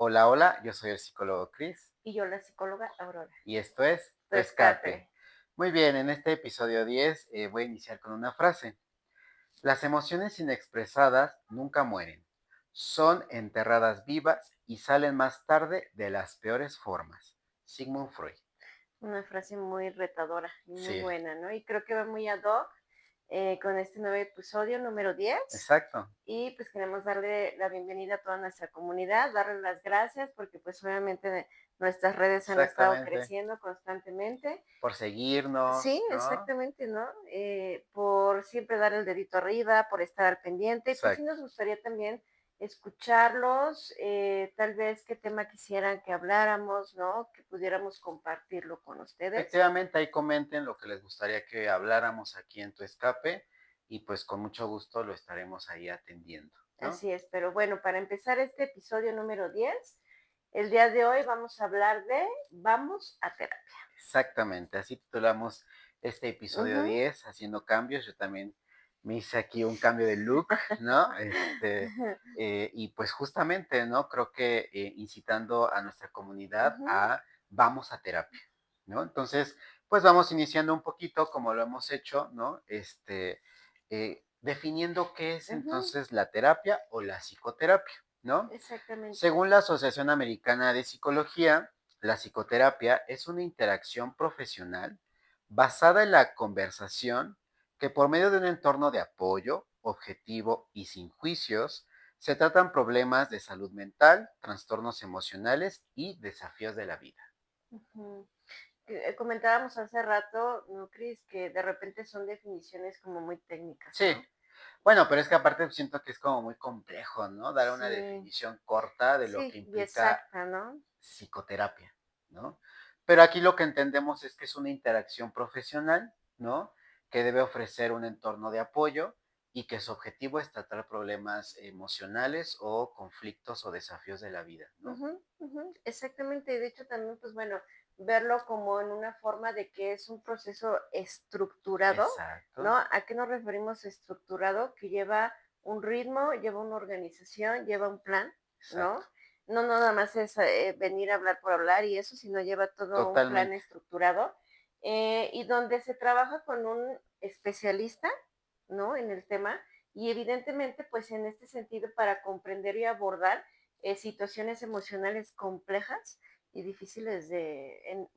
Hola, hola, yo soy el psicólogo Chris Y yo, la psicóloga Aurora. y esto es Tu Tu Escape. escape. Muy bien, en este episodio 10 voy a iniciar con una frase. Las emociones inexpresadas nunca mueren. Son enterradas vivas y salen más tarde de las peores formas. Sigmund Freud. Una frase muy retadora y muy Sí, buena, ¿no? Y creo que va muy ad hoc con este nuevo episodio número 10. exacto, Y pues queremos darle la bienvenida a toda nuestra comunidad, darle las gracias porque pues obviamente nuestras redes han estado exactamente. creciendo constantemente. Por seguirnos, Sí, ¿no? exactamente, ¿no? Por siempre dar el dedito arriba, por estar al pendiente. Y pues sí Exacto. nos gustaría también escucharlos, tal vez qué tema quisieran que habláramos, ¿no? Que pudiéramos compartirlo con ustedes. Efectivamente, ahí comenten lo que les gustaría que habláramos aquí en Tu Escape y pues con mucho gusto lo estaremos ahí atendiendo, ¿no? Así es, pero bueno, para empezar este episodio número 10, el día de hoy vamos a hablar de vamos a terapia. Exactamente, así titulamos este episodio Ujú. 10 haciendo cambios. Yo también me hice aquí un cambio de look, ¿no? Y pues justamente, ¿no? Creo que incitando a nuestra comunidad Ujú, a vamos a terapia, ¿no? Entonces, pues vamos iniciando un poquito como lo hemos hecho, ¿no? Definiendo qué es ujú, entonces la terapia o la psicoterapia, ¿no? exactamente. Según la Asociación Americana de Psicología, la psicoterapia es una interacción profesional basada en la conversación que por medio de un entorno de apoyo, objetivo y sin juicios, se tratan problemas de salud mental, trastornos emocionales y desafíos de la vida. Ujú. Comentábamos hace rato, ¿no, Cris? Que de repente son definiciones como muy técnicas, Sí, ¿no? bueno, pero es que aparte siento que es como muy complejo, ¿no? Dar una Sí, definición corta de lo que sí, y implica exacta, ¿no? psicoterapia, ¿no? Pero aquí lo que entendemos es que es una interacción profesional, ¿no? Que debe ofrecer un entorno de apoyo y que su objetivo es tratar problemas emocionales o conflictos o desafíos de la vida, ¿no? Ujú, ujú, exactamente. Y de hecho también, pues bueno, verlo como en una forma de que es un proceso estructurado, ¿no? Exacto, ¿A qué nos referimos estructurado? Que lleva un ritmo, lleva una organización, lleva un plan, exacto, ¿no? No nada más es venir a hablar por hablar y eso, sino lleva todo un plan totalmente, estructurado y donde se trabaja con un especialista, ¿no? En el tema y evidentemente, pues en este sentido, para comprender y abordar situaciones emocionales complejas y difíciles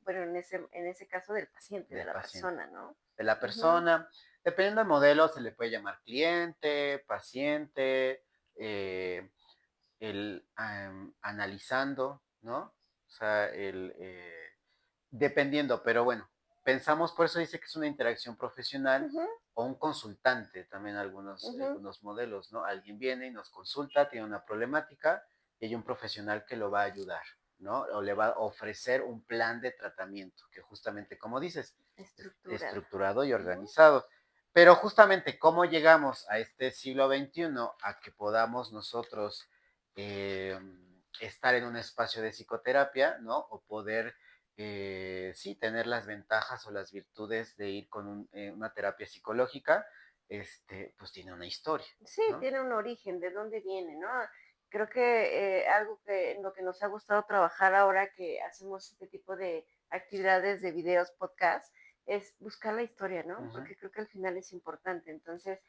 bueno, en ese caso del paciente, de del la paciente, persona, ¿no? de la Ujú, persona. Dependiendo del modelo, se le puede llamar cliente, paciente, eh, analizando, ¿no? O sea, dependiendo, pero bueno, pensamos, por eso dice que es una interacción profesional ujú, o un consultante, también ujú, algunos modelos, ¿no? Alguien viene y nos consulta, tiene una problemática y hay un profesional que lo va a ayudar, ¿no? O le va a ofrecer un plan de tratamiento, que justamente, como dices, es estructurado. estructurado y Ujú, organizado. Pero justamente, ¿cómo llegamos a este siglo XXI a que podamos nosotros eh, estar en un espacio de psicoterapia, ¿no? O poder, sí, tener las ventajas o las virtudes de ir con una terapia psicológica, pues tiene una historia, sí, ¿no? tiene un origen, de dónde viene, ¿no? Creo que algo que en lo que nos ha gustado trabajar ahora que hacemos este tipo de actividades de videos, podcast, es buscar la historia, ¿no? Ujú, Porque creo que al final es importante. Entonces,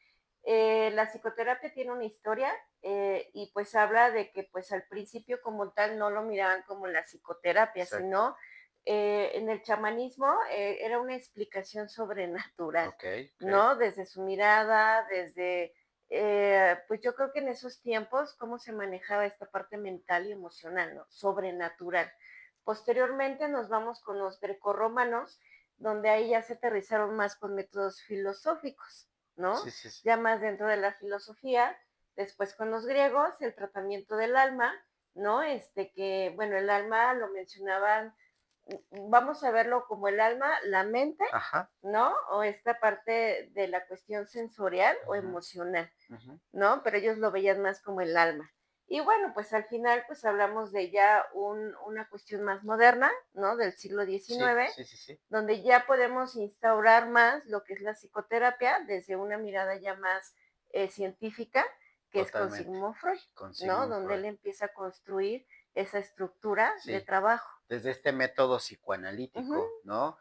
la psicoterapia tiene una historia y pues habla de que pues al principio como tal no lo miraban como la psicoterapia, exacto. sino en el chamanismo era una explicación sobrenatural, Ok, ok. ¿no? Desde su mirada, desde pues yo creo que en esos tiempos, cómo se manejaba esta parte mental y emocional, ¿no? Sobrenatural. Posteriormente nos vamos con los grecorromanos, donde ahí ya se aterrizaron más con métodos filosóficos, ¿no? Sí, sí, sí. Ya más dentro de la filosofía, después con los griegos, el tratamiento del alma, ¿no? Que, bueno, el alma lo mencionaban, vamos a verlo como el alma, la mente, Ajá. ¿no? O esta parte de la cuestión sensorial o Ujú, emocional, ujú. ¿no? Pero ellos lo veían más como el alma. Y bueno, pues al final pues hablamos de ya una cuestión más moderna, ¿no? Del siglo Sí, XIX, sí, sí, sí. donde ya podemos instaurar más lo que es la psicoterapia desde una mirada ya más científica, que es con Totalmente. Sigmund Freud, Con ¿no? Sigmund Donde Freud. él empieza a construir esa estructura de sí. trabajo. Desde este método Ujú, psicoanalítico, ¿no?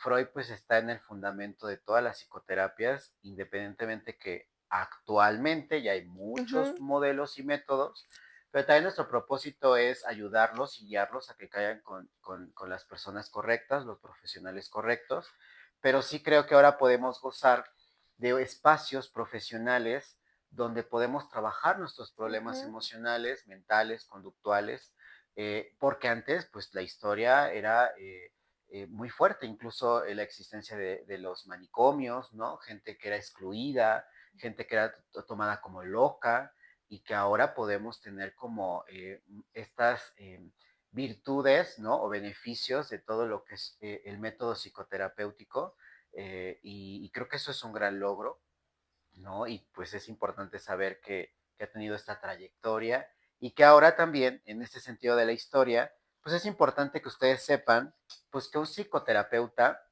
Freud pues está en el fundamento de todas las psicoterapias, independientemente que actualmente ya hay muchos ujú, modelos y métodos, pero también nuestro propósito es ayudarlos y guiarlos a que caigan con las personas correctas, los profesionales correctos, pero sí creo que ahora podemos gozar de espacios profesionales donde podemos trabajar nuestros problemas ujú, emocionales, mentales, conductuales, porque antes, pues la historia era muy fuerte, incluso la existencia de los manicomios, ¿no? Gente que era excluida, gente que era tomada como loca y que ahora podemos tener como estas virtudes, ¿no? O beneficios de todo lo que es el método psicoterapéutico y creo que eso es un gran logro, ¿no? Y pues es importante saber que ha tenido esta trayectoria y que ahora también, en este sentido de la historia, pues es importante que ustedes sepan, pues que un psicoterapeuta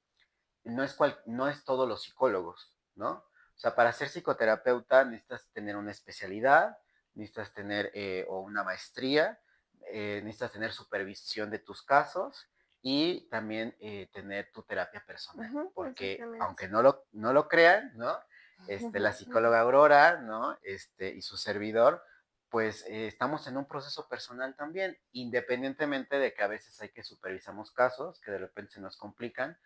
no es todos los psicólogos, ¿no? O sea, para ser psicoterapeuta necesitas tener una especialidad, necesitas tener o una maestría, necesitas tener supervisión de tus casos y también tener tu terapia personal, ujú, porque exactamente. aunque no lo crean, ¿no? La psicóloga Aurora, ¿no? Y su servidor, pues estamos en un proceso personal también, independientemente de que a veces hay que supervisamos casos que de repente se nos complican,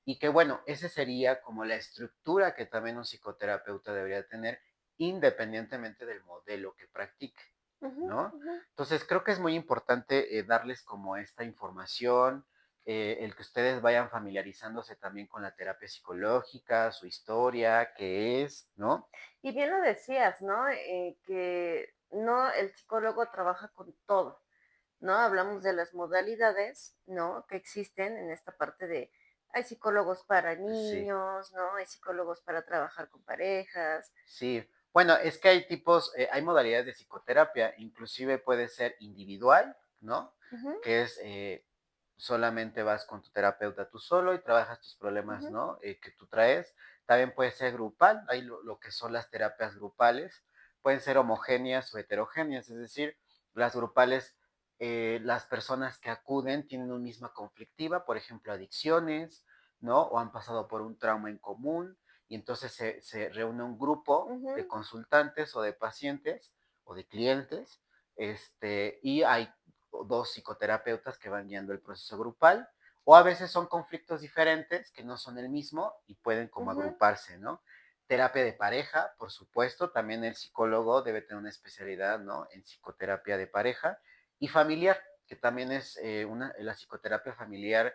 y que bueno, ese sería como la estructura que también un psicoterapeuta debería tener, independientemente del modelo que practique, Ujú, ¿no? ujú. Entonces creo que es muy importante darles como esta información, el que ustedes vayan familiarizándose también con la terapia psicológica, su historia, qué es, ¿no? Y bien lo decías, ¿no? Que no, el psicólogo trabaja con todo, ¿no? Hablamos de las modalidades, ¿no? Que existen en esta parte de, hay psicólogos para Sí. niños, ¿no? Hay psicólogos para trabajar con parejas. Sí, bueno, es que hay tipos, hay modalidades de psicoterapia, inclusive puede ser individual, ¿no? Ujú, Que es solamente vas con tu terapeuta tú solo y trabajas tus problemas, ujú, ¿no? Que tú traes. También puede ser grupal, hay lo que son las terapias grupales, pueden ser homogéneas o heterogéneas, es decir, las grupales, las personas que acuden tienen una misma conflictiva, por ejemplo, adicciones, ¿no? O han pasado por un trauma en común y entonces se reúne un grupo de ujú, consultantes o de pacientes o de clientes, y hay dos psicoterapeutas que van guiando el proceso grupal, o a veces son conflictos diferentes que no son el mismo y pueden como ujú, agruparse, ¿no? Terapia de pareja, por supuesto, también el psicólogo debe tener una especialidad, ¿no? En psicoterapia de pareja y familiar, que también es la psicoterapia familiar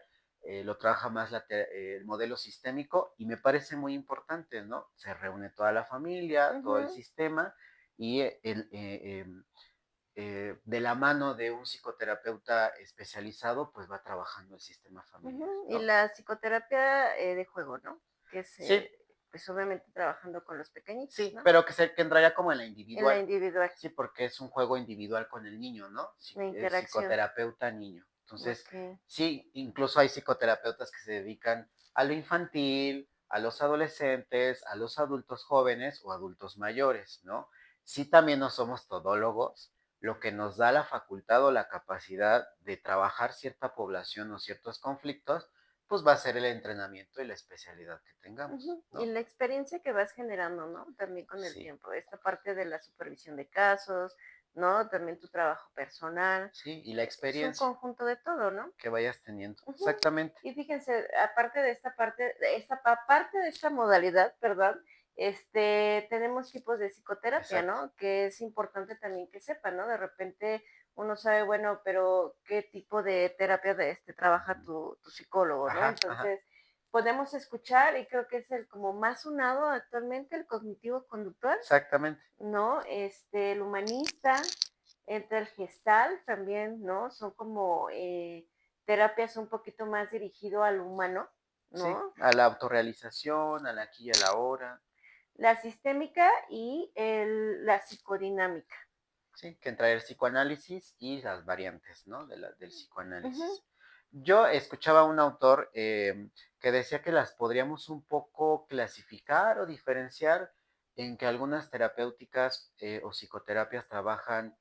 lo trabaja más el modelo sistémico y me parece muy importante, ¿no? Se reúne toda la familia, todo el ujú, sistema y de la mano de un psicoterapeuta especializado, pues va trabajando el sistema familiar, ujú. Y ¿no? la psicoterapia de juego, ¿no? Que es, Sí, pues obviamente trabajando con los pequeñitos, sí, ¿no? pero que entraría como en la En la individual, individual, sí, porque es un juego individual con el niño, ¿no? la interacción. Psicoterapeuta-niño. Entonces, Ok. sí, incluso hay psicoterapeutas que se dedican a lo infantil, a los adolescentes, a los adultos jóvenes o adultos mayores, ¿no? Sí, también no somos todólogos, lo que nos da la facultad o la capacidad de trabajar cierta población o ciertos conflictos, pues va a ser el entrenamiento y la especialidad que tengamos, Ujú. Y ¿no? la experiencia que vas generando, ¿no? También con el Sí, tiempo. Esta parte de la supervisión de casos, ¿no? También tu trabajo personal. sí, y la Es un experiencia conjunto de todo, ¿no? que vayas teniendo. Ujú. Exactamente. Y fíjense, aparte de esta parte, aparte de esta modalidad, perdón, tenemos tipos de psicoterapia, Exacto. ¿no? Que es importante también que sepan, ¿no? De repente uno sabe, bueno, pero ¿qué tipo de terapia trabaja Ujú. tu psicólogo, ¿no? Ajá, ajá. Entonces, podemos escuchar, y creo que es el como más sonado actualmente, el cognitivo conductual, Exactamente. ¿no? El humanista, entra el gestal también, ¿no? Son como terapias un poquito más dirigido al humano, Sí, ¿no? a la autorrealización, al aquí y a la hora. La sistémica y la psicodinámica. Sí, que entra el psicoanálisis y las variantes, ¿no? Del Ujú, psicoanálisis. Yo escuchaba a un autor que decía que las podríamos un poco clasificar o diferenciar en que algunas terapéuticas o psicoterapias trabajan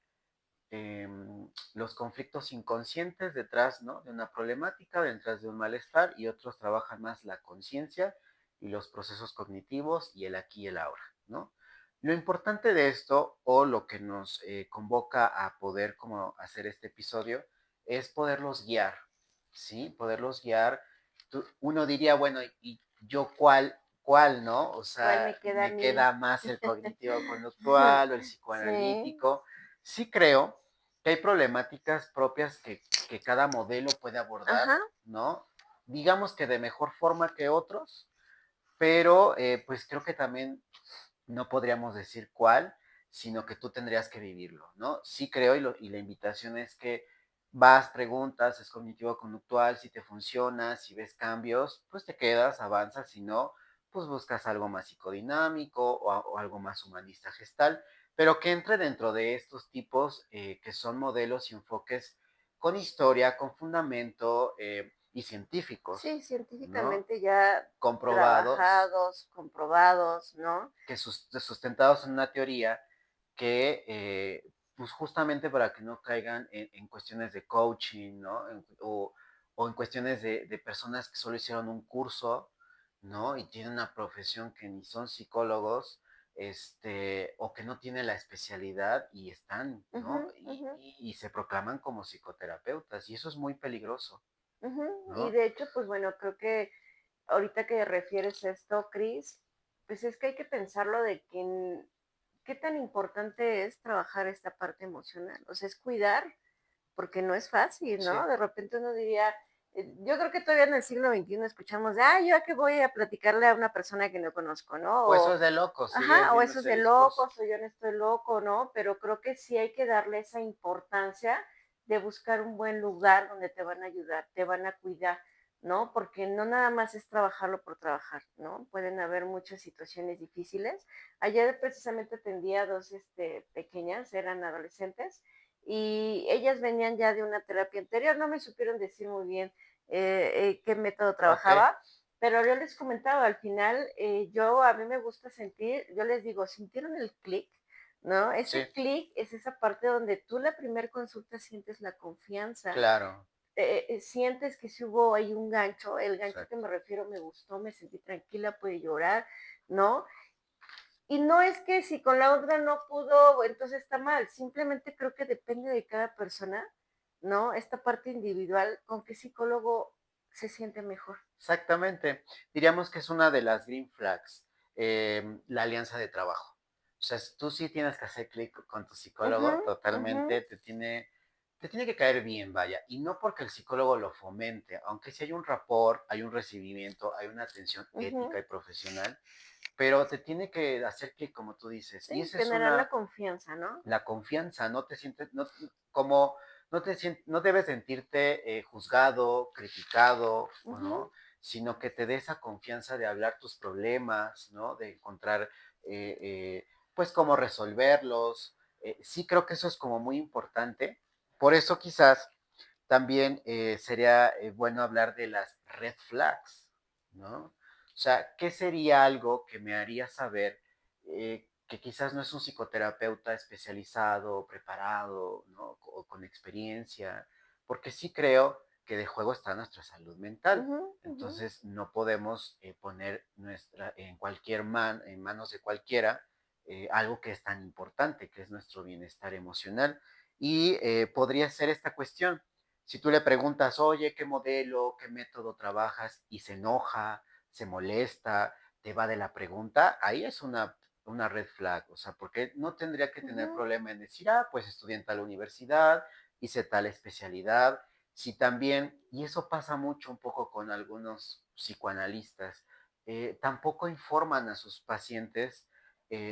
los conflictos inconscientes detrás, ¿no? De una problemática, detrás de un malestar, y otros trabajan más la conciencia y los procesos cognitivos y el aquí y el ahora, ¿no? Lo importante de esto, o lo que nos convoca a poder como hacer este episodio, es poderlos guiar, ¿sí? Poderlos guiar. Uno diría, bueno, ¿y yo cuál, no? O ¿Cuál sea, me queda a me mí? queda más el cognitivo-conductual o el Sí, psicoanalítico. Sí creo que hay problemáticas propias que cada modelo puede abordar, ajá, ¿no? Digamos que de mejor forma que otros, pero pues creo que también no podríamos decir cuál, sino que tú tendrías que vivirlo, ¿no? Sí creo, y la invitación es que vas, preguntas, es cognitivo-conductual, si te funciona, si ves cambios, pues te quedas, avanzas, si no, pues buscas algo más psicodinámico o algo más humanista gestal, pero que entre dentro de estos tipos que son modelos y enfoques con historia, con fundamento y científicos, sí, ¿no? científicamente ya Comprobados, trabajados, comprobados, ¿no? que sustentados en una teoría que, pues justamente para que no caigan en cuestiones de coaching, ¿no? O en cuestiones de personas que solo hicieron un curso, ¿no? Y tienen una profesión que ni son psicólogos, o que no tienen la especialidad y están, Ujú, ¿no? ujú, Y se proclaman como psicoterapeutas, y eso es muy peligroso, ujú. Y ¿no? de hecho, pues bueno, creo que ahorita que refieres esto, Cris, pues es que hay que pensarlo de que qué tan importante es trabajar esta parte emocional. O sea, es cuidar, porque no es fácil, Sí. ¿no? De repente uno diría, yo creo que todavía en el siglo XXI escuchamos de, yo a qué voy a platicarle a una persona que no conozco, ¿no? O eso O, es de locos, sigues ajá, o viendo eso es ese de discurso. locos, o yo no estoy loco, ¿no? Pero creo que sí hay que darle esa importancia de buscar un buen lugar donde te van a ayudar, te van a cuidar, ¿no? Porque no nada más es trabajarlo por trabajar, ¿no? Pueden haber muchas situaciones difíciles. Ayer precisamente atendí a dos pequeñas, eran adolescentes, y ellas venían ya de una terapia anterior, no me supieron decir muy bien qué método Ok, trabajaba, pero yo les comentaba, al final a mí me gusta sentir, yo les digo, ¿sintieron el clic? ¿No? sí, Ese clic es esa parte donde tú la primera consulta sientes la confianza, claro, sientes que si hubo ahí un gancho, el gancho que exacto. me refiero me gustó, me sentí tranquila, pude llorar, ¿no? Y no es que si con la otra no pudo, entonces está mal. Simplemente creo que depende de cada persona, ¿no? Esta parte individual, con qué psicólogo se siente mejor. Exactamente. Diríamos que es una de las green flags, la alianza de trabajo. O sea, tú sí tienes que hacer clic con tu Ujú, psicólogo, ujú, totalmente, te tiene que caer bien, vaya. Y no porque el psicólogo lo fomente, aunque sí hay un rapport, hay un recibimiento, hay una atención ética ujú. y profesional, pero te tiene que hacer clic, como tú dices. Y Sí, esa es generar la confianza, ¿no? la confianza, no te sientes, no, como, no debes sentirte juzgado, criticado, ¿o Ujú, no? Sino que te dé esa confianza de hablar tus problemas, ¿no? De encontrar, pues, cómo resolverlos. Sí creo que eso es como muy importante. Por eso quizás también sería bueno hablar de las red flags, ¿no? O sea, ¿qué sería algo que me haría saber que quizás no es un psicoterapeuta especializado, preparado, ¿no? O con experiencia? Porque sí creo que de juego está nuestra salud mental. ujú, ujú, Entonces no podemos poner en manos de cualquiera algo que es tan importante, que es nuestro bienestar emocional. Y podría ser esta cuestión. Si tú le preguntas, oye, ¿qué modelo, qué método trabajas? Y se enoja, se molesta, te va de la pregunta, ahí es una red flag. O sea, porque no tendría que tener ujú, problema en decir, pues estudié en tal universidad, hice tal especialidad. Si también, y eso pasa mucho un poco con algunos psicoanalistas, tampoco informan a sus pacientes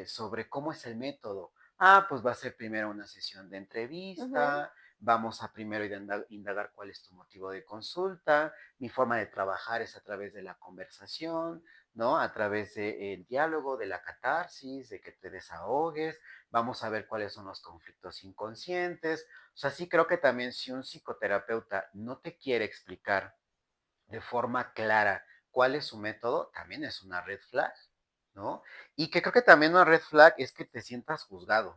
sobre cómo es el método. Pues va a ser primero una sesión de ujú, entrevista, vamos a primero indagar cuál es tu motivo de consulta, mi forma de trabajar es a través de la conversación, ¿no? A través del diálogo, de la catarsis, de que te desahogues, vamos a ver cuáles son los conflictos inconscientes. O sea, sí creo que también si un psicoterapeuta no te quiere explicar de forma clara cuál es su método, también es una red flag, ¿no? Y que creo que también una red flag es que te sientas juzgado.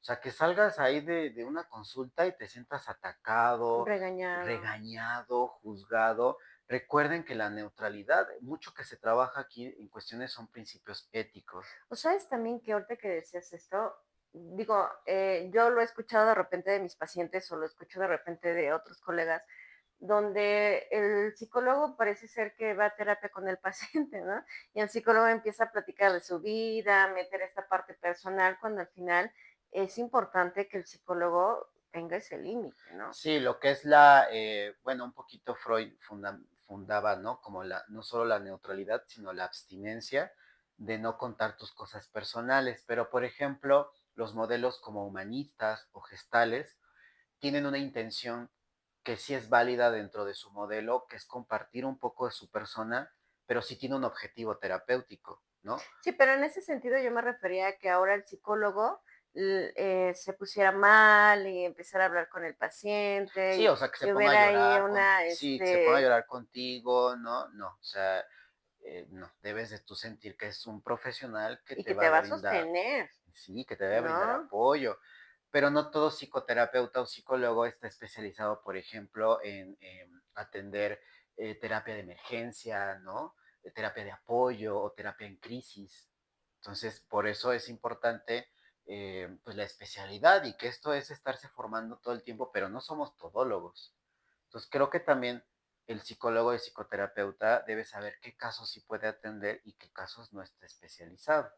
O O sea, que salgas ahí de una consulta y te sientas atacado, Regañado. regañado, juzgado. Recuerden que la neutralidad, mucho que se trabaja aquí en cuestiones son principios éticos. O sabes también que ahorita que decías esto, digo, yo lo he escuchado de repente de mis pacientes o lo escucho de repente de otros colegas, donde el psicólogo parece ser que va a terapia con el paciente, ¿no? Y el psicólogo empieza a platicar de su vida, meter esta parte personal, cuando al final es importante que el psicólogo tenga ese límite, ¿no? Sí, lo que es bueno, un poquito Freud fundaba, ¿no? Como no solo la neutralidad, sino la abstinencia de no contar tus cosas personales. Pero, por ejemplo, los modelos como humanistas o gestales tienen una intención que sí es válida dentro de su modelo, que es compartir un poco de su persona, pero sí tiene un objetivo terapéutico, ¿no? Sí, pero en ese sentido yo me refería a que ahora el psicólogo se pusiera mal y empezara a hablar con el paciente Sí, o sea, que se y ponga a hubiera ahí llorar, una, sí, que se ponga a llorar contigo, ¿no? No, o sea, no, debes de tú sentir que es un profesional que y te que va te a va a brindar, sostener, sí, que te va a brindar ¿no? apoyo, pero no todo psicoterapeuta o psicólogo está especializado, por ejemplo, en atender terapia de emergencia, ¿no? Terapia de apoyo o terapia en crisis. Entonces, por eso es importante pues la especialidad y que esto es estarse formando todo el tiempo, pero no somos todólogos. Entonces, creo que también el psicólogo y psicoterapeuta debe saber qué casos sí puede atender y qué casos no está especializado.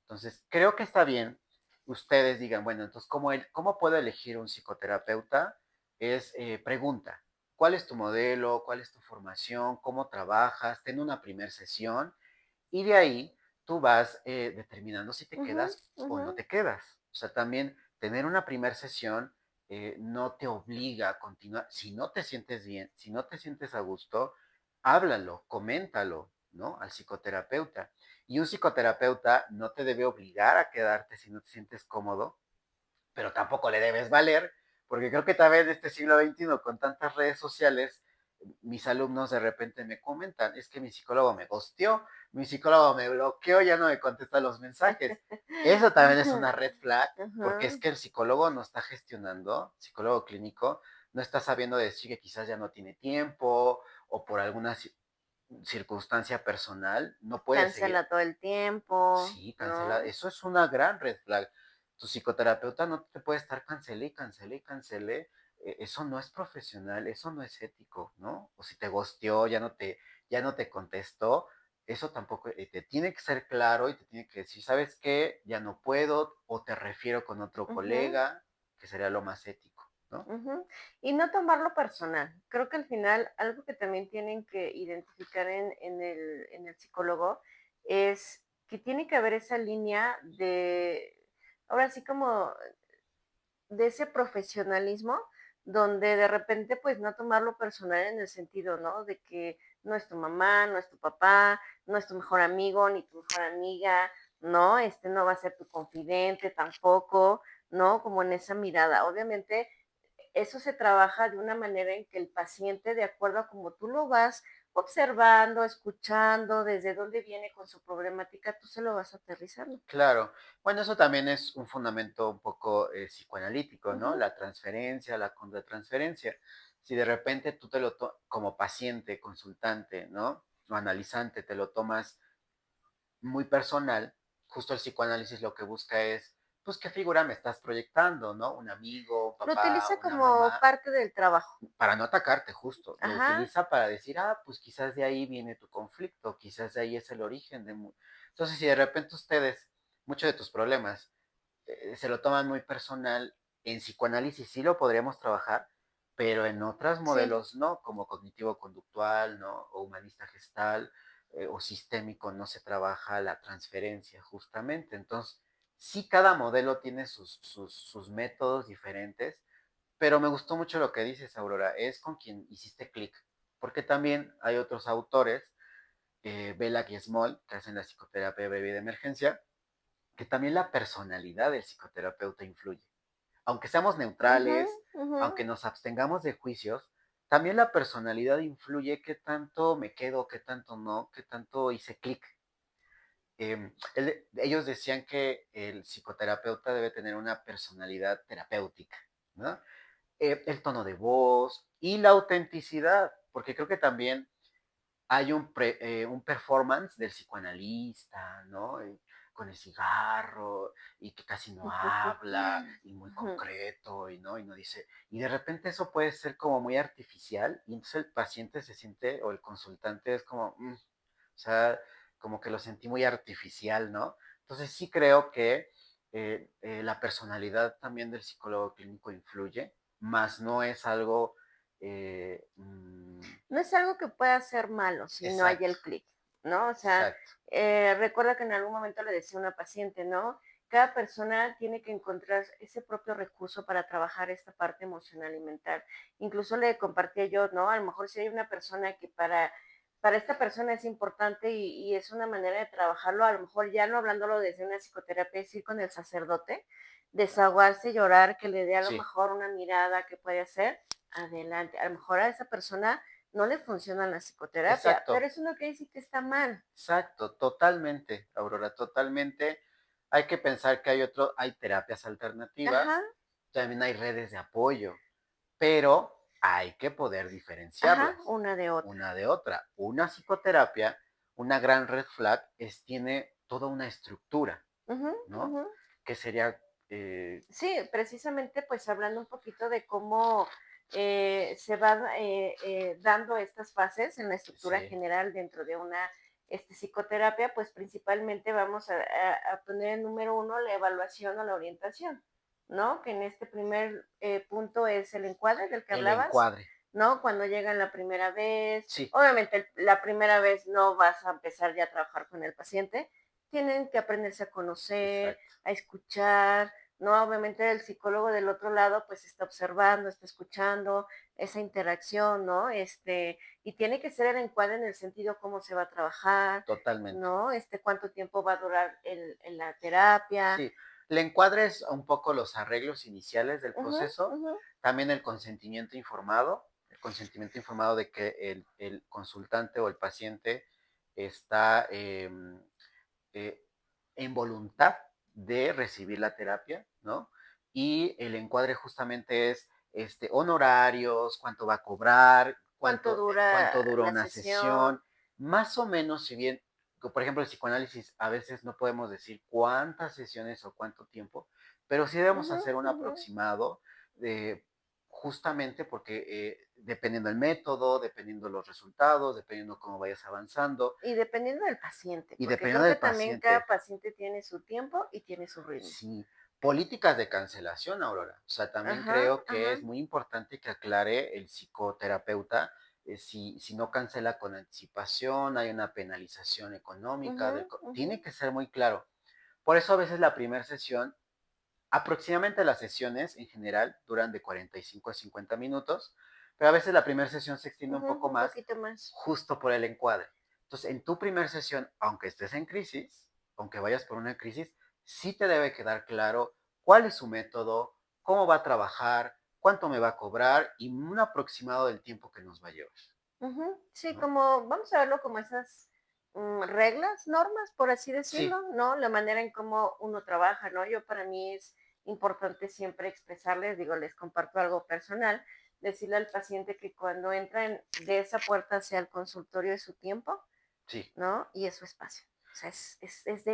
Entonces, creo que está bien ustedes digan, bueno, entonces, ¿cómo puedo elegir un psicoterapeuta? Es pregunta, ¿cuál es tu modelo? ¿Cuál es tu formación? ¿Cómo trabajas? Ten una primera sesión y de ahí tú vas determinando si te Ujú, quedas o ujú. no te quedas. O sea, también tener una primera sesión no te obliga a continuar. Si no te sientes bien, si no te sientes a gusto, háblalo, coméntalo, ¿no? Al psicoterapeuta. Y un psicoterapeuta no te debe obligar a quedarte si no te sientes cómodo, pero tampoco le debes valer, porque creo que también en este siglo XXI, con tantas redes sociales, mis alumnos de repente me comentan, es que mi psicólogo me gosteó, mi psicólogo me bloqueó, ya no me contesta los mensajes. Eso también es una red flag, porque es Ujú. que el psicólogo no está gestionando, psicólogo clínico, no está sabiendo decir que quizás ya no tiene tiempo o por alguna circunstancia personal, no puede seguir. Cancela todo el tiempo, Sí, cancela. ¿no? Eso es una gran red flag. Tu psicoterapeuta no te puede estar cancele y cancele y cancele. Eso no es profesional, eso no es ético, ¿no? O si te gosteó, ya no te contestó, eso tampoco, te tiene que ser claro y te tiene que decir, ¿sabes qué? Ya no puedo, o te refiero con otro Ujú. colega, que sería lo más ético, ¿no? Ujú. Y no tomarlo personal. Creo que al final algo que también tienen que identificar en el psicólogo es que tiene que haber esa línea de, ahora sí como de ese profesionalismo donde de repente pues no tomarlo personal en el sentido, ¿no? De que no es tu mamá, no es tu papá, no es tu mejor amigo ni tu mejor amiga, ¿no? No va a ser tu confidente tampoco, ¿no? Como en esa mirada. Obviamente eso se trabaja de una manera en que el paciente, de acuerdo a cómo tú lo vas observando, escuchando, desde dónde viene con su problemática, tú se lo vas aterrizando. Claro. Bueno, eso también es un fundamento un poco psicoanalítico, ¿no? Ujú, La transferencia, la contratransferencia. Si de repente tú como paciente, consultante, ¿no? O analizante, te lo tomas muy personal, justo el psicoanálisis lo que busca es, pues, ¿qué figura me estás proyectando, ¿no? Un amigo, un lo papá, utiliza una como mamá, parte del trabajo. para no atacarte, justo. Lo Ajá, utiliza para decir, pues quizás de ahí viene tu conflicto, quizás de ahí es el origen de. Entonces, si de repente ustedes, muchos de tus problemas, se lo toman muy personal, en psicoanálisis sí lo podríamos trabajar, pero en otros sí. modelos no, como cognitivo-conductual, ¿no? O humanista gestal, o sistémico, no se trabaja la transferencia justamente. Entonces, sí cada modelo tiene sus métodos diferentes, pero me gustó mucho lo que dices, Aurora, es con quien hiciste clic, porque también hay otros autores, Belak y Small, que hacen la psicoterapia breve de emergencia, que también la personalidad del psicoterapeuta influye. Aunque seamos Ujú, neutrales, ujú. aunque nos abstengamos de juicios, también la personalidad influye qué tanto me quedo, qué tanto no, qué tanto hice clic. ellos decían que el psicoterapeuta debe tener una personalidad terapéutica, ¿no? El tono de voz y la autenticidad, porque creo que también hay un performance del psicoanalista, ¿no? Con el cigarro y que casi no habla y muy Ujú. concreto y no dice, y de repente eso puede ser como muy artificial y entonces el paciente se siente o el consultante es como, o sea, como que lo sentí muy artificial, ¿no? Entonces sí creo que la personalidad también del psicólogo clínico influye, más no es algo... eh, mm, No es algo que pueda ser malo si no hay exacto, el clic, ¿no? O sea, exacto. recuerda que en algún momento le decía a una paciente, ¿no? Cada persona tiene que encontrar ese propio recurso para trabajar esta parte emocional y mental. Incluso le compartía yo, ¿no? A lo mejor si hay una persona que para esta persona es importante y es una manera de trabajarlo, a lo mejor ya no hablándolo desde una psicoterapia, es ir con el sacerdote, desahogarse, llorar, que le dé a lo Sí, mejor una mirada que puede hacer, adelante. A lo mejor a esa persona no le funciona la psicoterapia, pero exacto, eso no quiere decir que está mal. exacto, totalmente, Aurora, totalmente. Hay que pensar que hay terapias Ajá, alternativas, también hay redes de apoyo, pero hay que poder ajá, diferenciarlas una de otra. una de otra. Una psicoterapia, una gran red flag tiene toda una estructura, Ujú, ¿no? ujú. Que sería, eh, Sí, precisamente pues hablando un poquito de cómo se van dando estas fases en la estructura sí, general dentro de una psicoterapia, pues principalmente vamos a poner en número uno la evaluación o la orientación, ¿no? Que en este primer punto es el encuadre del que el hablabas, encuadre, ¿no? Cuando llegan la primera vez, sí, obviamente la primera vez no vas a empezar ya a trabajar con el paciente, tienen que aprenderse a conocer, exacto, a escuchar, ¿no? Obviamente el psicólogo del otro lado pues está observando, está escuchando esa interacción, ¿no? Y tiene que ser el encuadre en el sentido cómo se va a trabajar, totalmente. ¿no? Cuánto tiempo va a durar la terapia. Sí, le encuadres un poco los arreglos iniciales del Ujú, proceso, ujú. también el consentimiento informado de que el consultante o el paciente está eh, en voluntad de recibir la terapia, ¿no? Y el encuadre justamente es honorarios, cuánto va a cobrar, ¿Cuánto cuánto dura dura la una sesión? sesión, más o menos, si bien, por ejemplo, el psicoanálisis a veces no podemos decir cuántas sesiones o cuánto tiempo, pero sí debemos Ujú, hacer un ujú. aproximado de justamente porque dependiendo del método, dependiendo los resultados, dependiendo cómo vayas avanzando Y dependiendo del paciente, y porque dependiendo creo que del también cada paciente. paciente tiene su tiempo y tiene su ritmo. Sí, políticas de cancelación, Aurora. O sea, también Ajá, creo que ajá. es muy importante que aclare el psicoterapeuta si no cancela con anticipación, hay una penalización económica, Ujú, ujú. tiene que ser muy claro. Por eso a veces la primera sesión, aproximadamente las sesiones en general duran de 45 a 50 minutos, pero a veces la primera sesión se extiende un Ujú, poco un más poquito más. justo por el encuadre. Entonces, en tu primera sesión, aunque estés en crisis, aunque vayas por una crisis, sí te debe quedar claro cuál es su método, cómo va a trabajar, cuánto me va a cobrar y un aproximado del tiempo que nos va a llevar, Ujú. Sí, ¿no? como vamos a verlo como esas reglas, normas, por así Sí, decirlo, ¿no? La manera en cómo uno trabaja, ¿no? Yo para mí es importante siempre expresarles, digo, les comparto algo personal, decirle al paciente que cuando entran de esa puerta hacia el consultorio es su tiempo, sí. ¿no? Y es su espacio. O sea, es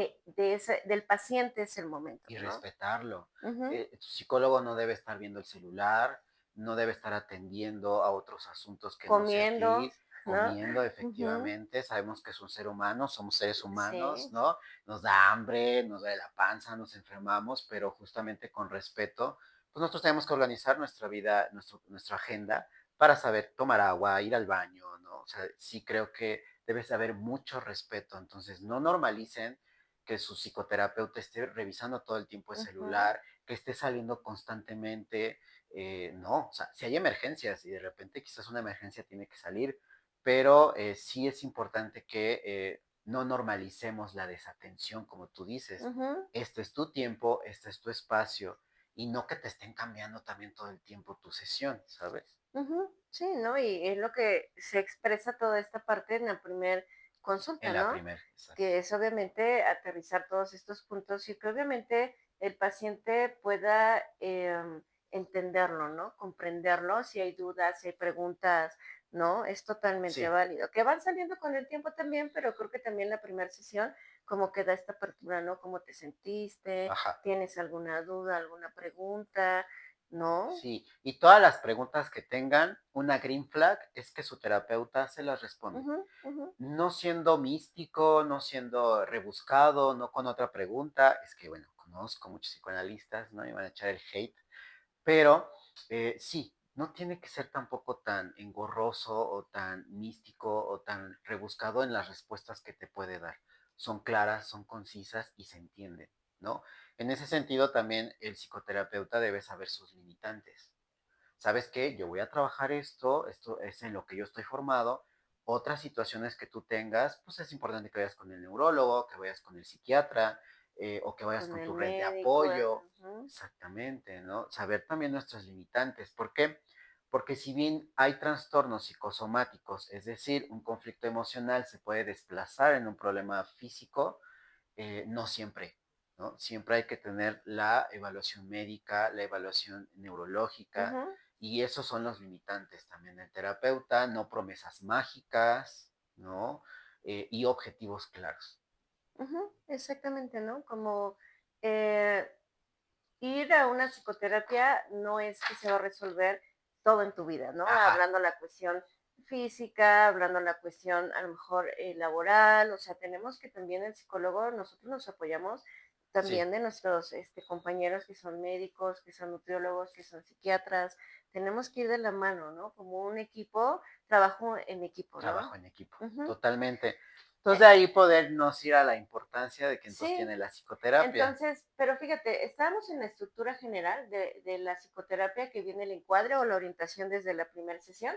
del paciente es el momento, Y ¿no? respetarlo. Ujú. Tu psicólogo no debe estar viendo el celular, no debe estar atendiendo a otros asuntos que no sea Comiendo, aquí, ¿no? comiendo Ujú. efectivamente. Sabemos que es un ser humano, somos seres humanos, Sí. ¿no? Nos da hambre, nos duele la panza, nos enfermamos, pero justamente con respeto, pues nosotros tenemos que organizar nuestra vida, nuestra agenda para saber tomar agua, ir al baño, ¿no? O sea, sí creo que debe haber mucho respeto. Entonces, no normalicen que su psicoterapeuta esté revisando todo el tiempo el Ujú, celular, que esté saliendo constantemente. No, o sea, si hay emergencias y de repente quizás una emergencia tiene que salir, pero sí es importante que no normalicemos la desatención, como tú dices. ujú. Este es tu tiempo, este es tu espacio, y no que te estén cambiando también todo el tiempo tu sesión, ¿sabes? Ujú, sí, ¿no? Y es lo que se expresa toda esta parte en la primer consulta, En la ¿no? primera, exacto. Que es obviamente aterrizar todos estos puntos y que obviamente el paciente pueda entenderlo, ¿no? Comprenderlo, si hay dudas, si hay preguntas, ¿no? Es totalmente Sí, válido. Que van saliendo con el tiempo también, pero creo que también la primera sesión como que da esta apertura, ¿no? ¿Cómo te sentiste? ajá. ¿Tienes alguna duda, alguna pregunta? ¿No? Sí, y todas las preguntas que tengan, una green flag es que su terapeuta se las responde. Ujú, ujú. No siendo místico, no siendo rebuscado, no con otra pregunta. Es que, bueno, conozco muchos psicoanalistas, ¿no? Y van a echar el hate, pero sí, no tiene que ser tampoco tan engorroso o tan místico o tan rebuscado en las respuestas que te puede dar. Son claras, son concisas y se entienden, ¿no? En ese sentido, también el psicoterapeuta debe saber sus limitantes. ¿Sabes qué? Yo voy a trabajar esto es en lo que yo estoy formado. Otras situaciones que tú tengas, pues es importante que vayas con el neurólogo, que vayas con el psiquiatra, o que vayas Con con el tu red de médico. apoyo. Ujú, Exactamente, ¿no? Saber también nuestros limitantes. ¿Por qué? Porque si bien hay trastornos psicosomáticos, es decir, un conflicto emocional se puede desplazar en un problema físico, no siempre, ¿no? Siempre hay que tener la evaluación médica, la evaluación neurológica, ujú. y esos son los limitantes también del terapeuta, no promesas mágicas, ¿no? Y objetivos claros. Ujú, exactamente, ¿no? Como eh, ir a una psicoterapia no es que se va a resolver todo en tu vida, ¿no? Ajá, Hablando la cuestión física, hablando la cuestión a lo mejor laboral, o sea, tenemos que también el psicólogo, nosotros nos apoyamos sí, también de nuestros compañeros que son médicos, que son nutriólogos, que son psiquiatras, tenemos que ir de la mano, ¿no? Como un equipo, trabajo en equipo, ¿no? trabajo en equipo, Ujú. totalmente. Entonces de ahí podernos ir a la importancia de que entonces Sí, tiene la psicoterapia. entonces, pero fíjate, estábamos en la estructura general de la psicoterapia que viene el encuadre o la orientación desde la primera sesión,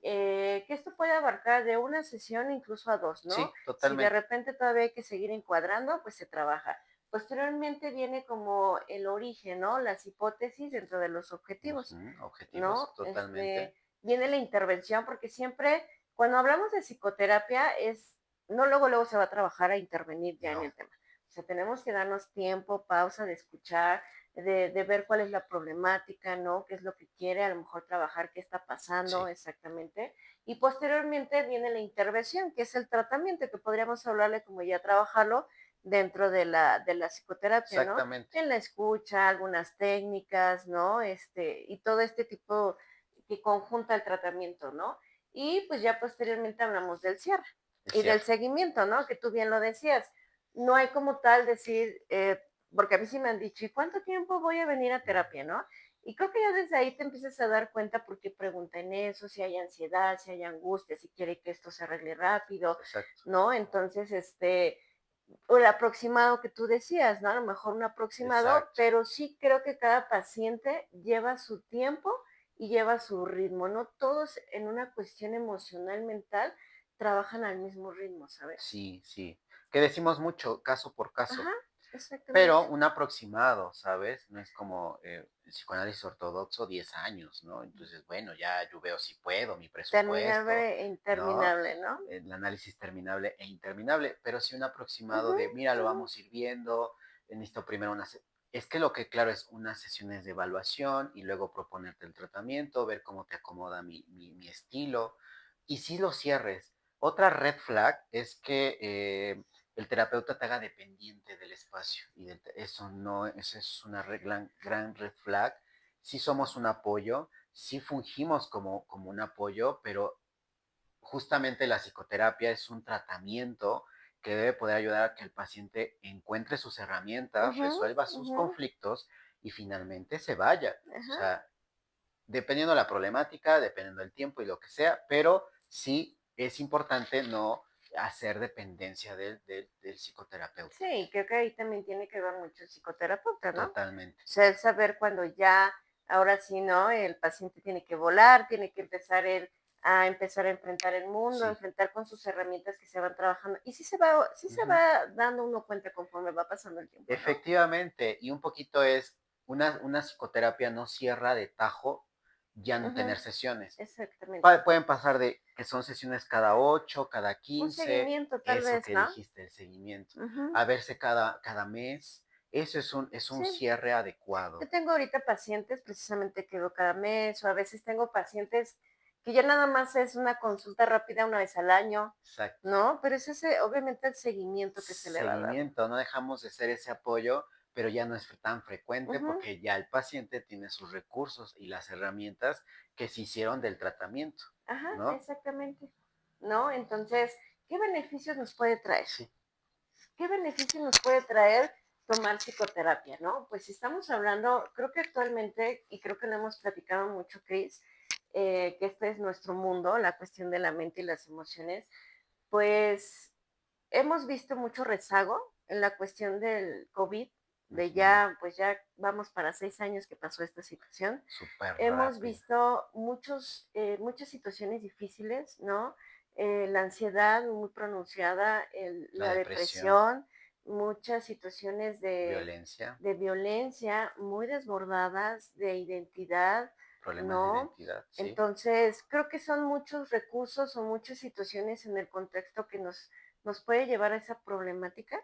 que esto puede abarcar de una sesión incluso a dos, ¿no? Sí, Si de totalmente. repente todavía hay que seguir encuadrando, pues se trabaja. Posteriormente viene como el origen, ¿no? Las hipótesis dentro de los objetivos, Ujú, objetivos, ¿no? totalmente. Viene la intervención, porque siempre cuando hablamos de psicoterapia no luego luego se va a trabajar a intervenir ya en No, el tema. O sea, tenemos que darnos tiempo, pausa de escuchar, de ver cuál es la problemática, ¿no? ¿Qué es lo que quiere? A lo mejor trabajar, qué está pasando sí, exactamente. Y posteriormente viene la intervención, que es el tratamiento, que podríamos hablarle como ya trabajarlo dentro de la psicoterapia, ¿no? exactamente. En la escucha, algunas técnicas, ¿no? Y todo este tipo que conjunta el tratamiento, ¿no? Y pues ya posteriormente hablamos del cierre Es y del cierto. seguimiento, ¿no? Que tú bien lo decías. No hay como tal decir, porque a mí sí me han dicho, ¿y cuánto tiempo voy a venir a terapia, no? Y creo que ya desde ahí te empiezas a dar cuenta por qué preguntan eso, si hay ansiedad, si hay angustia, si quiere que esto se arregle rápido, Exacto, ¿no? Entonces, o el aproximado que tú decías, ¿no? A lo mejor un aproximado, exacto. pero sí creo que cada paciente lleva su tiempo y lleva su ritmo, no todos en una cuestión emocional, mental, trabajan al mismo ritmo, ¿sabes? Sí, sí. Que decimos mucho, caso por Ajá, caso, pero exactamente. un aproximado, ¿sabes? No es como el psicoanálisis ortodoxo 10 años, ¿no? Entonces, bueno, ya yo veo si puedo, mi Terminable presupuesto, e ¿no? interminable, ¿no? El análisis terminable e interminable, pero sí un aproximado Ujú, de, mira, lo ujú. vamos a ir viendo, necesito primero Es que lo que, claro, es unas sesiones de evaluación y luego proponerte el tratamiento, ver cómo te acomoda mi estilo, y si lo cierres. Otra red flag es que el terapeuta te haga dependiente del espacio y eso no, eso es una gran red flag. Sí somos un apoyo, sí fungimos como un apoyo, pero justamente la psicoterapia es un tratamiento que debe poder ayudar a que el paciente encuentre sus herramientas, Ujú, resuelva sus ujú, conflictos y finalmente se vaya. O ajá. sea, dependiendo de la problemática, dependiendo del tiempo y lo que sea, pero sí es importante no hacer dependencia del psicoterapeuta. Sí, creo que ahí también tiene que ver mucho el psicoterapeuta, ¿no? O Totalmente. sea, el saber cuando ya, ahora sí, ¿no? El paciente tiene que volar, tiene que empezar a enfrentar el mundo, a Sí. enfrentar con sus herramientas que se van trabajando. Y sí se Ujú. va dando uno cuenta conforme va pasando el tiempo, ¿no? Efectivamente, y un poquito es, una psicoterapia no cierra de tajo ya no Ujú, tener sesiones. exactamente. Pueden pasar de que son sesiones cada 8, cada Un 15, seguimiento tal eso vez, que ¿no? dijiste, el seguimiento, Ujú, a verse cada mes, eso es un sí. cierre Yo adecuado. tengo ahorita pacientes precisamente que veo cada mes, o a veces tengo pacientes que ya nada más es una consulta rápida una vez al año, Exacto. ¿no? Pero es ese, obviamente, el seguimiento que se le va a dar. Seguimiento, no dejamos de ser ese apoyo, pero ya no es tan frecuente Ujú, porque ya el paciente tiene sus recursos y las herramientas que se hicieron del tratamiento, ajá, ¿no? exactamente, ¿no? Entonces, ¿qué beneficios nos puede traer? Sí, ¿Qué beneficios nos puede traer tomar psicoterapia, no? Pues si estamos hablando, creo que actualmente, y creo que lo hemos platicado mucho, Cris, que este es nuestro mundo, la cuestión de la mente y las emociones, pues hemos visto mucho rezago en la cuestión del COVID, de ujú, ya, pues ya vamos para 6 años que pasó esta situación. súper Hemos rápido. visto muchas situaciones difíciles, ¿no? La ansiedad muy pronunciada, La la depresión, depresión, muchas situaciones violencia, de violencia muy desbordadas, de identidad, problemas de ¿no? identidad, sí, Entonces, creo que son muchos recursos o muchas situaciones en el contexto que nos puede llevar a esa problemática,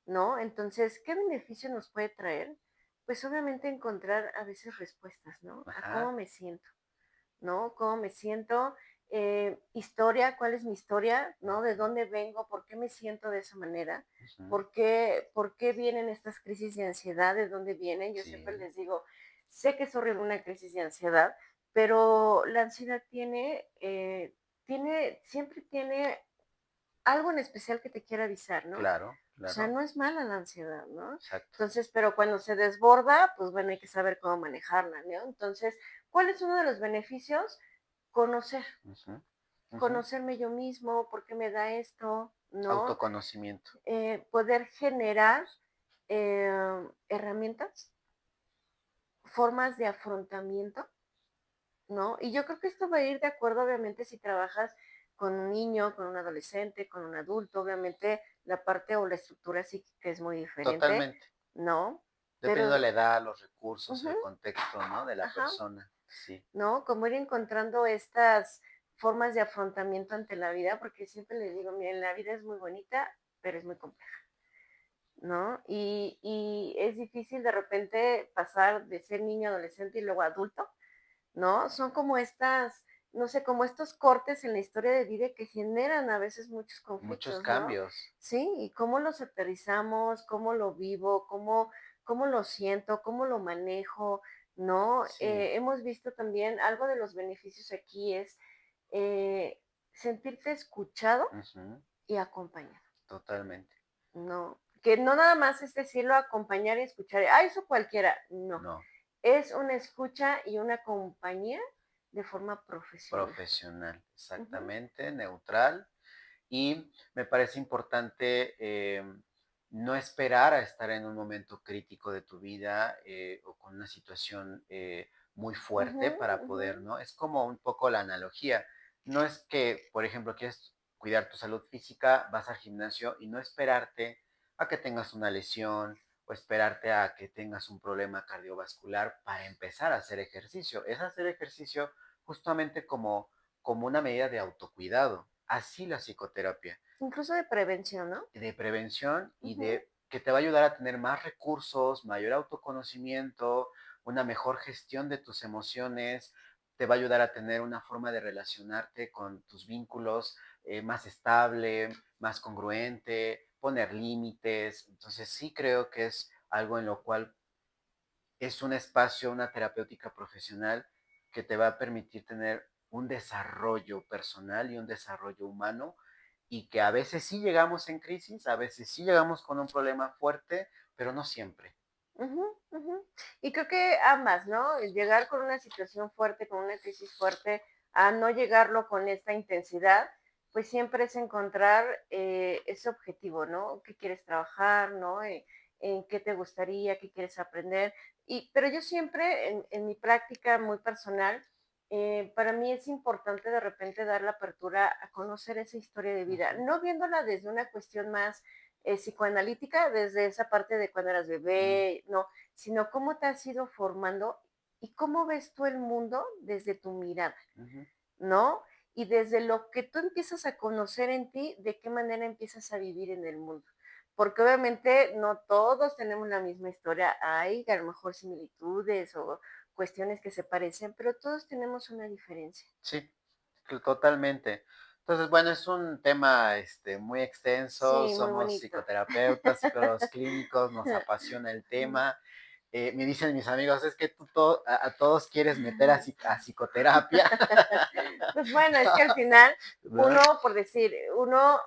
¿no? Entonces, ¿qué beneficio nos puede traer? Pues obviamente encontrar a veces respuestas, ¿no? A cómo ajá, me siento, ¿no? ¿Cómo me siento? Historia, ¿cuál es mi historia? ¿No? ¿De dónde vengo? ¿Por qué me siento de esa manera? ujú, Por qué vienen estas crisis de ansiedad? ¿De dónde vienen? Yo siempre sí, les digo, sé que es horrible una crisis de ansiedad, pero la ansiedad siempre tiene algo en especial que te quiera avisar, ¿no? claro, O sea, claro, no es mala la ansiedad, ¿no? exacto, Entonces, pero cuando se desborda, pues bueno, hay que saber cómo manejarla, ¿no? Entonces, ¿cuál es uno de los beneficios? Conocer, ujú, ujú. conocerme yo mismo, por qué me da esto, ¿no? Autoconocimiento, Poder generar herramientas, formas de afrontamiento, ¿no? Y yo creo que esto va a ir de acuerdo, obviamente, si trabajas con un niño, con un adolescente, con un adulto, obviamente la parte o la estructura psíquica es muy diferente, totalmente, ¿no? dependiendo de Pero, la edad, los recursos, ujú, el contexto, ¿no? De la ajá, persona, sí, ¿no? Como ir encontrando estas formas de afrontamiento ante la vida, porque siempre les digo, miren, la vida es muy bonita, pero es muy compleja, ¿no? Y es difícil de repente pasar de ser niño, adolescente y luego adulto, ¿no? Son como estas, no sé, como estos cortes en la historia de vida que generan a veces muchos muchos conflictos, ¿no? cambios, Sí, y cómo los aterrizamos, cómo lo vivo, cómo lo siento, cómo lo manejo, ¿no? sí, Hemos visto también algo de los beneficios aquí es eh, sentirte escuchado ujú, y acompañado, totalmente, ¿no? Que no nada más es decirlo, acompañar y escuchar, ah, eso cualquiera, no. no, Es una escucha y una compañía de forma profesional. profesional, Ujú, exactamente, neutral. Y me parece importante no esperar a estar en un momento crítico de tu vida o con una situación muy ujú, fuerte para ujú. poder, ¿no? Es como un poco la analogía. No es que, por ejemplo, quieres cuidar tu salud física, vas al gimnasio y no esperarte a que tengas una lesión o esperarte a que tengas un problema cardiovascular para empezar a hacer ejercicio. Es hacer ejercicio justamente como una medida de autocuidado. Así la psicoterapia, Incluso de prevención, ¿no? de prevención y Ujú, de que te va a ayudar a tener más recursos, mayor autoconocimiento, una mejor gestión de tus emociones, te va a ayudar a tener una forma de relacionarte con tus vínculos más estable, más congruente, poner límites. Entonces sí creo que es algo en lo cual es un espacio, una terapéutica profesional que te va a permitir tener un desarrollo personal y un desarrollo humano y que a veces sí llegamos en crisis, a veces sí llegamos con un problema fuerte, pero no siempre. ujú, ujú. Y creo que ambas, ¿no? El llegar con una situación fuerte, con una crisis fuerte, a no llegarlo con esta intensidad, pues siempre es encontrar ese objetivo, ¿no? ¿Qué quieres trabajar, ¿no? En qué te gustaría, qué quieres aprender. Pero yo siempre, en mi práctica muy personal, para mí es importante de repente dar la apertura a conocer esa historia de vida, Ujú, no viéndola desde una cuestión más psicoanalítica, desde esa parte de cuando eras mm, bebé, no, sino cómo te has ido formando y cómo ves tú el mundo desde tu mirada, Ujú. ¿no? Y desde lo que tú empiezas a conocer en ti, de qué manera empiezas a vivir en el mundo. Porque obviamente no todos tenemos la misma historia, hay a lo mejor similitudes o cuestiones que se parecen, pero todos tenemos una diferencia. Sí, totalmente. Entonces, bueno, es un tema muy extenso, Sí, muy somos bonito. psicoterapeutas, psicólogos clínicos, nos apasiona el tema. Me dicen mis amigos, es que tú a todos quieres meter a psicoterapia, Pues bueno, es que al final ¿no? uno, por decir, uno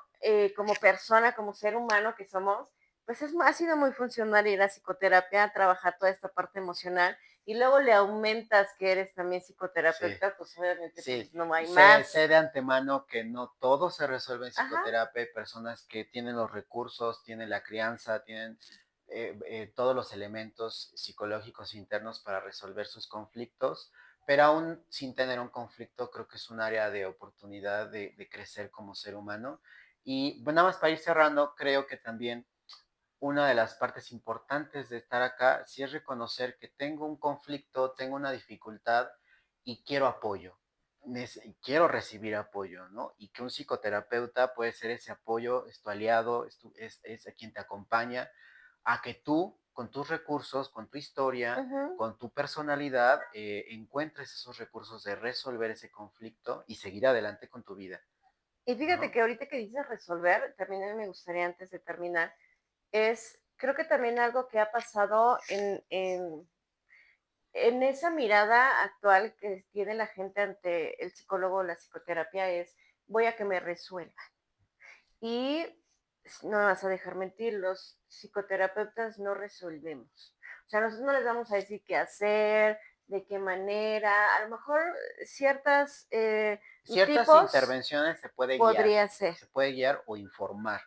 como persona, como ser humano que somos, pues ha sido muy funcional ir a psicoterapia, a trabajar toda esta parte emocional y luego le aumentas que eres también Sí. psicoterapeuta, pues obviamente Sí, pues no hay sé más. de antemano que no todo se resuelve en Ajá, psicoterapia. Hay personas que tienen los recursos, tienen la crianza, tienen todos los elementos psicológicos internos para resolver sus conflictos, pero aún sin tener un conflicto, creo que es un área de oportunidad de crecer como ser humano. Y bueno, nada más para ir cerrando, creo que también una de las partes importantes de estar acá sí es reconocer que tengo un conflicto, tengo una dificultad y quiero apoyo. Quiero recibir apoyo, ¿no? Y que un psicoterapeuta puede ser ese apoyo, es tu aliado, es a quien te acompaña, a que tú, con tus recursos, con tu historia, ujú. con tu personalidad, encuentres esos recursos de resolver ese conflicto y seguir adelante con tu vida, Y fíjate ¿no? que ahorita que dices resolver, también a mí me gustaría antes de terminar, creo que también algo que ha pasado en esa mirada actual que tiene la gente ante el psicólogo o la psicoterapia es, voy a que me resuelva. Y no me vas a dejar mentir, los psicoterapeutas no resolvemos. O sea, nosotros no les vamos a decir qué hacer, de qué manera. A lo mejor ciertas Ciertas tipos intervenciones podría ser. se puede guiar o informar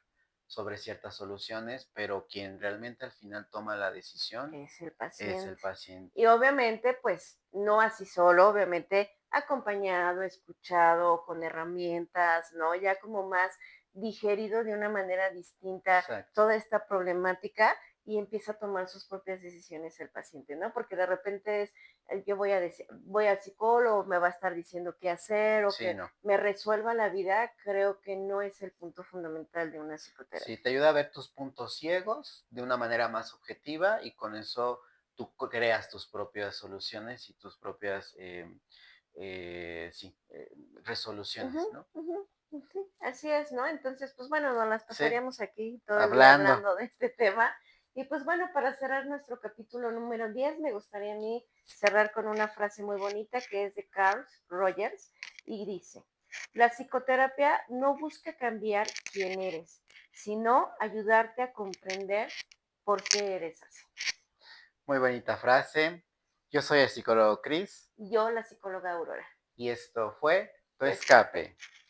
sobre ciertas soluciones, pero quien realmente al final toma la decisión Es el es el paciente. paciente. Y obviamente, pues no así solo, obviamente acompañado, escuchado, con herramientas, ¿no? Ya como más digerido de una manera distinta Exacto. toda esta problemática y empieza a tomar sus propias decisiones el paciente, ¿no? Porque de repente es, yo voy a decir, voy al psicólogo, me va a estar diciendo qué hacer o Sí, que no. me resuelva la vida, creo que no es el punto fundamental de una Sí, psicoterapia. te ayuda a ver tus puntos ciegos de una manera más objetiva y con eso tú creas tus propias soluciones y tus propias sí, resoluciones, Ujú, ¿no? ujú, sí, así es, ¿no? Entonces, pues bueno, nos las Sí, pasaríamos aquí todo el día hablando. hablando de este tema. Y pues bueno, para cerrar nuestro capítulo número 10 me gustaría a mí cerrar con una frase muy bonita que es de Carl Rogers y dice, la psicoterapia no busca cambiar quién eres, sino ayudarte a comprender por qué eres así. Muy bonita frase. Yo soy el psicólogo Chris Yo, la psicóloga Aurora, y esto fue Tu tu escape. Escape.